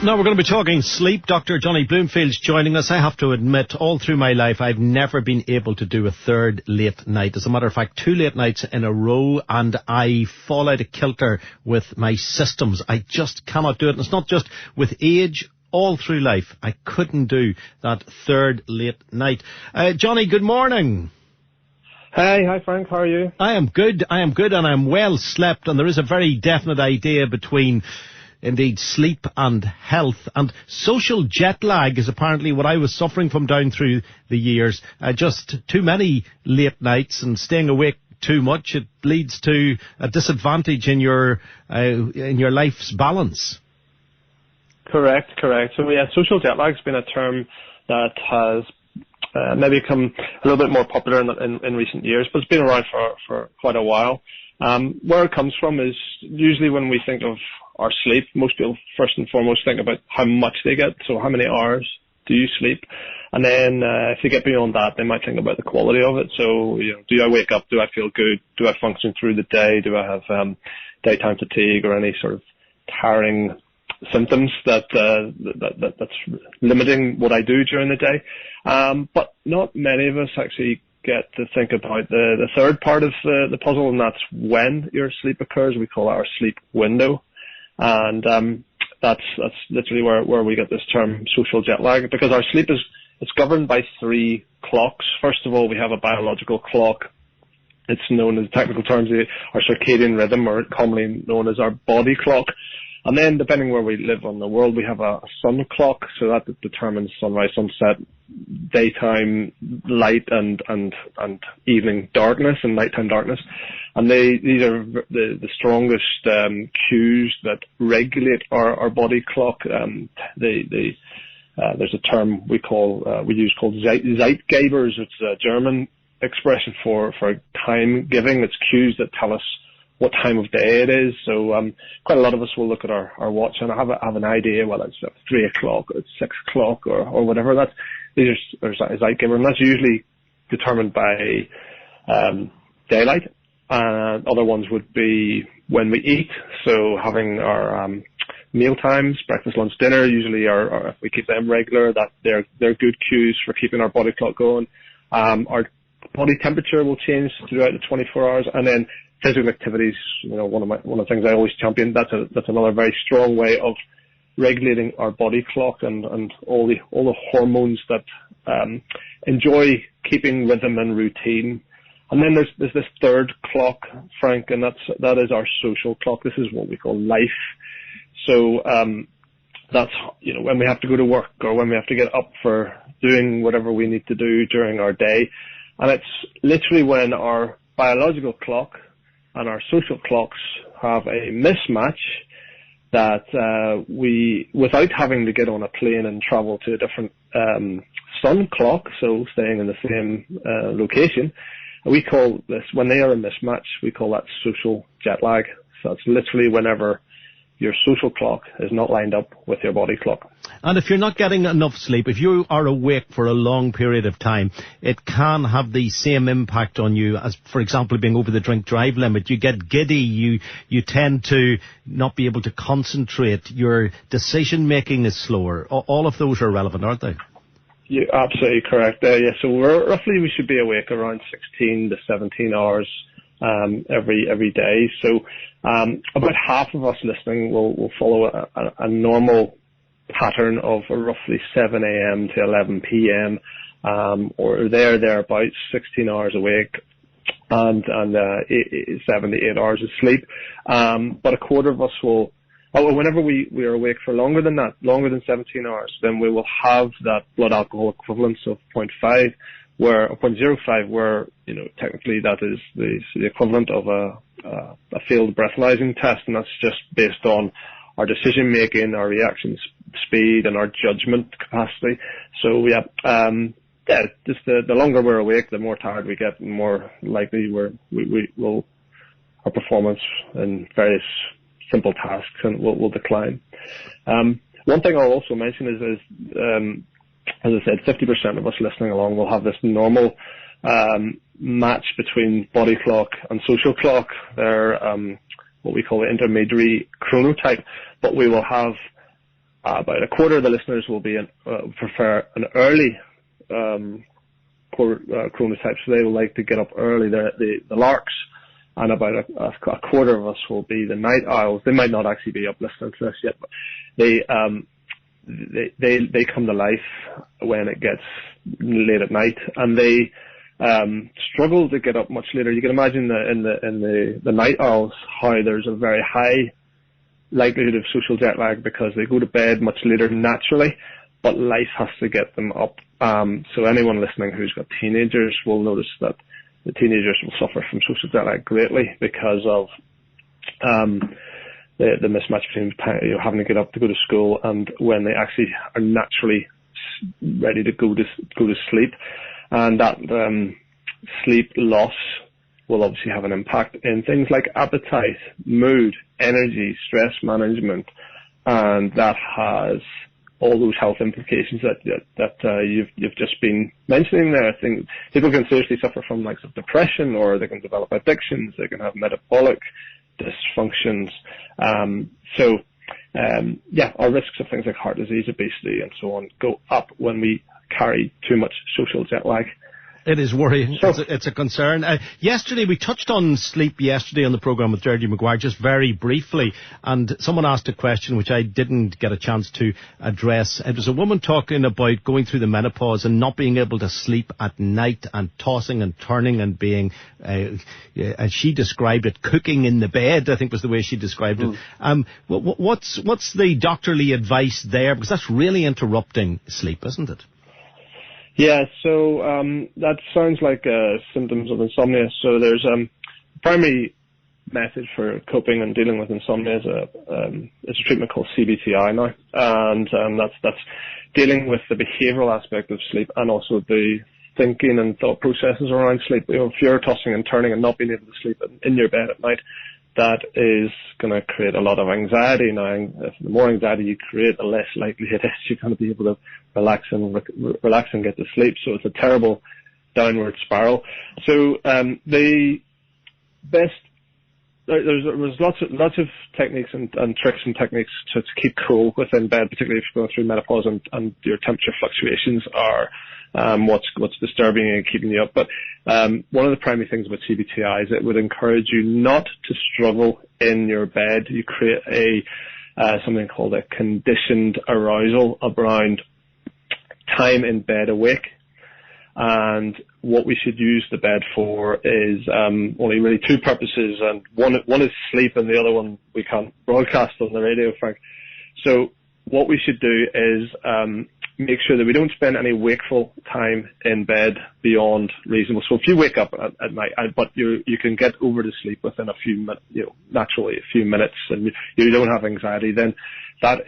Now we're going to be talking sleep. Dr. Johnny Bloomfield's joining us. I have to admit, all through my life, I've never been able to do a third late night. As a matter of fact, 2 late nights in a row, and I fall out of kilter with my systems. I just cannot do it. And it's not just with age. All through life, I couldn't do that third late night. Johnny, good morning. Hi Frank, how are you? I am good, and I'm well slept, and there is a very definite idea between, indeed, sleep and health. And social jet lag is apparently what I was suffering from down through the years. Just too many late nights and staying awake too much, it leads to a disadvantage in your life's balance. Correct. So yeah, social jet lag has been a term that has maybe become a little bit more popular in recent years, but it's been around for quite a while. Where it comes from is usually when we think of our sleep, most people first and foremost think about how much they get, so how many hours do you sleep? And then if they get beyond that, they might think about the quality of it. So, do I wake up? Do I feel good? Do I function through the day? Do I have daytime fatigue or any sort of tiring symptoms that's limiting what I do during the day? But not many of us actually get to think about the third part of the puzzle, and that's when your sleep occurs. We call it our sleep window. And that's literally where we get this term social jet lag, because our sleep it's governed by 3 clocks. First of all, we have a biological clock. It's known as, technical terms, our circadian rhythm, or commonly known as our body clock. And then, depending where we live on the world, we have a sun clock, so that determines sunrise, sunset, daytime light, and evening darkness and nighttime darkness. And these are the strongest cues that regulate our body clock. There's a term we use called Zeitgebers. It's a German expression for time giving. It's cues that tell us what time of day it is. So quite a lot of us will look at our watch and have an idea, well, it's 3 o'clock or it's 6 o'clock or whatever. These are Zeitgeber, and that's usually determined by daylight. Other ones would be when we eat, so having our meal times, breakfast, lunch, dinner, usually if we keep them regular, that they're good cues for keeping our body clock going. Our body temperature will change throughout the 24 hours, and then physical activities, one of the things I always champion. That's another very strong way of regulating our body clock and all the hormones that enjoy keeping rhythm and routine. And then there's this third clock, Frank, and that is our social clock. This is what we call life. So that's when we have to go to work or when we have to get up for doing whatever we need to do during our day. And it's literally when our biological clock and our social clocks have a mismatch that we, without having to get on a plane and travel to a different sun clock, so staying in the same location, we call this, when they are a mismatch, we call that social jet lag. So it's literally whenever your social clock is not lined up with your body clock. And if you're not getting enough sleep, if you are awake for a long period of time, it can have the same impact on you as, for example, being over the drink-drive limit. You get giddy, you tend to not be able to concentrate, your decision-making is slower. All of those are relevant, aren't they? You're absolutely correct there, yeah. So roughly we should be awake around 16 to 17 hours every day. So about half of us listening will follow a normal pattern of roughly 7 a.m. to 11 p.m. Or thereabouts, 16 hours awake and 7 to 8 hours of sleep. But a quarter of us will, whenever we are awake for longer than that, longer than 17 hours, then we will have that blood alcohol equivalence of 0.5, where 0.05, where technically that is the equivalent of a failed breathalyzing test, and that's just based on our decision making, our reaction speed, and our judgment capacity. So just the longer we're awake, the more tired we get, and more likely our performance in various simple tasks and will decline. One thing I'll also mention is as I said, 50% of us listening along will have this normal match between body clock and social clock. They're what we call the intermediary chronotype, but we will have about a quarter of the listeners will be prefer an early chronotype, so they will like to get up early, the larks, and about a quarter of us will be the night owls. They might not actually be up listening to this yet, but they come to life when it gets late at night, and they struggle to get up much later. You can imagine that in the night owls how there's a very high likelihood of social jet lag because they go to bed much later naturally, but life has to get them up. So anyone listening who's got teenagers will notice that the teenagers will suffer from social jet lag greatly because of the mismatch between having to get up to go to school and when they actually are naturally ready to go to sleep. And that sleep loss will obviously have an impact in things like appetite, mood, energy, stress management, and that has all those health implications that you've just been mentioning there. I think people can seriously suffer from like depression, or they can develop addictions, they can have metabolic dysfunctions. Our risks of things like heart disease, obesity, and so on go up when we carry too much social jet lag. It is worrying. It's a concern. Yesterday, we touched on sleep yesterday on the programme with Georgie McGuire, just very briefly, and someone asked a question which I didn't get a chance to address. It was a woman talking about going through the menopause and not being able to sleep at night and tossing and turning and being, as she described it, cooking in the bed, I think was the way she described it. What's the doctorly advice there? Because that's really interrupting sleep, isn't it? Yeah, so that sounds like symptoms of insomnia. So there's a primary method for coping and dealing with insomnia is a treatment called CBTI now, and that's dealing with the behavioural aspect of sleep and also the thinking and thought processes around sleep. If you're tossing and turning and not being able to sleep in your bed at night, that is going to create a lot of anxiety. Now, the more anxiety you create, the less likely it is you're going to be able to relax and get to sleep. So it's a terrible downward spiral. So the best, there's lots of techniques and tricks and techniques to keep cool within bed, particularly if you're going through menopause and your temperature fluctuations are what's disturbing you and keeping you up. But one of the primary things about CBTI is it would encourage you not to struggle in your bed. You create something called a conditioned arousal around time in bed awake. And what we should use the bed for is only really two purposes, and one is sleep and the other one we can't broadcast on the radio, Frank. So what we should do is make sure that we don't spend any wakeful time in bed beyond reasonable. So if you wake up at night, but you can get over to sleep within a few minutes, naturally a few minutes, and you don't have anxiety, then that's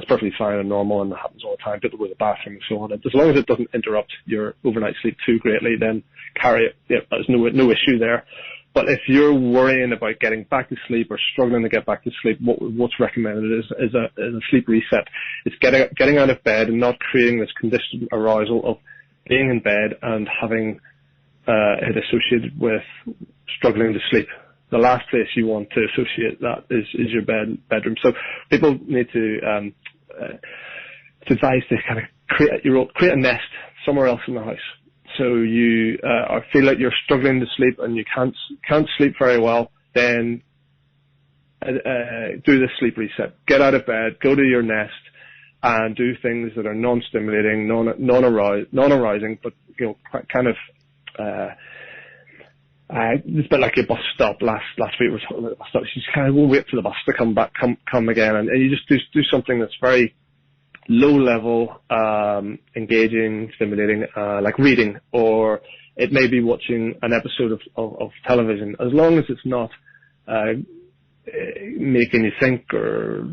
perfectly fine and normal, and happens all the time. People go to the bathroom and so on. As long as it doesn't interrupt your overnight sleep too greatly, then carry it. Yeah, there's no issue there. But if you're worrying about getting back to sleep or struggling to get back to sleep, what's recommended is a sleep reset. It's getting out of bed and not creating this conditioned arousal of being in bed and having it associated with struggling to sleep. The last place you want to associate that is your bedroom. So people need to it's advised to kind of create a nest somewhere else in the house. So you feel like you're struggling to sleep and you can't sleep very well, then do the sleep reset. Get out of bed, go to your nest, and do things that are non-stimulating, non-arousing, but kind of. It's a bit like your bus stop. Last week we were talking about the bus stop. You just kind of wait for the bus to come again, and you just do something that's very low level, engaging, stimulating, like reading, or it may be watching an episode of television. As long as it's not making you think or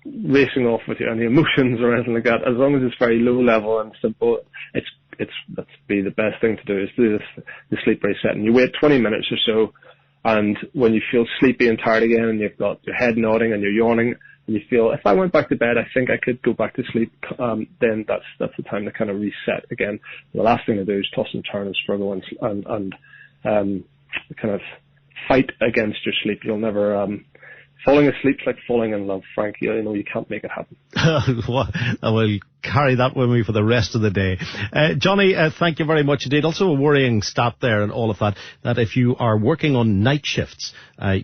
racing off with any emotions or anything like that. As long as it's very low level and simple, that's be the best thing to do is do the sleep reset. And you wait 20 minutes or so, and when you feel sleepy and tired again, and you've got your head nodding and you're yawning, and you feel, if I went back to bed, I think I could go back to sleep, then that's the time to kind of reset again. The last thing to do is toss and turn and struggle and kind of fight against your sleep. You'll never falling asleep's like falling in love, Frank. You know, you can't make it happen. Well, I will carry that with me for the rest of the day. Johnny, thank you very much indeed. Also a worrying stat there and all of that, that if you are working on night shifts,